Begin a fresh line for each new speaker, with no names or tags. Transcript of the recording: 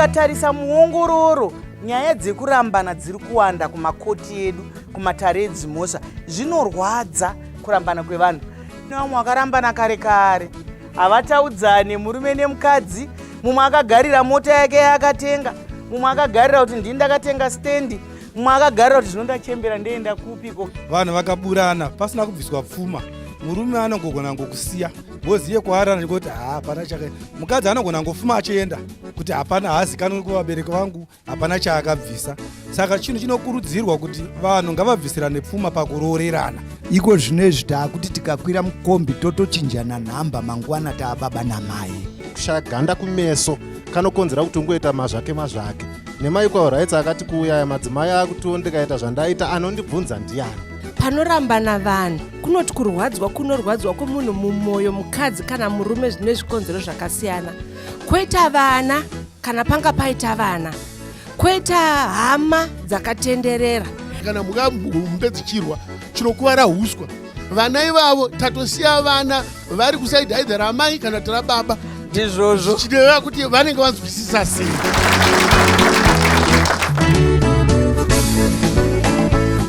mukatarisa muongororo, nyaya dzekurambana dziri kuwanda kumakoti edu, kumatare edzimhosva. Zvinorwadza kurambana kwevanhu. Nevamwe vakarambana kare kare havataudzane, murume nemukadzi. Mumwe akagarira mota yake yaakatenga, mumwe akagarira kuti ndini ndakatenga stendi, mumwe akagarira kuti zvinondachembera ndeenda kupiko.
Vanhu vakaburana pasina kubviswa pfuma. Murume anongogona ngokusiya woziye kwaari ndikuti hapana chake. Mukadzi anogona ngofuma achienda kuti hapana, haazikanwi kuvabereki vangu, hapana chaakabvisa. Saka chinhu chinokurudzirwa kuti vanhu ngavabvisirane pfuma pakuroorerana.
Iko zvinezvi taakuti tikakwira mukombi totochinjana nhamba mangwana taababa namai.
Kushaya ganda kumeso kanokonzera kuti ungoita mazvake. Nemaequal rights akati kuuya madzimai akuti ndikaita zvandaita anondibvunza ndiani.
Panorambana vanhu kunoti kunorwadzwa kwomunhu mumwoyo, mukadzi kana murume, zvine zvikonzero zvakasiyana. Kwoita vana kana panga paita vana, kwoita hama dzakatenderera.
Kana mukamumbe dzichirwa chinokuvara uswa, vana ivavo tatosiya vana vari kusaidhi aidha ramai kana kuti rababa.
Ndizvozvo
zvichireva kuti vanenge vanzwisisa sei.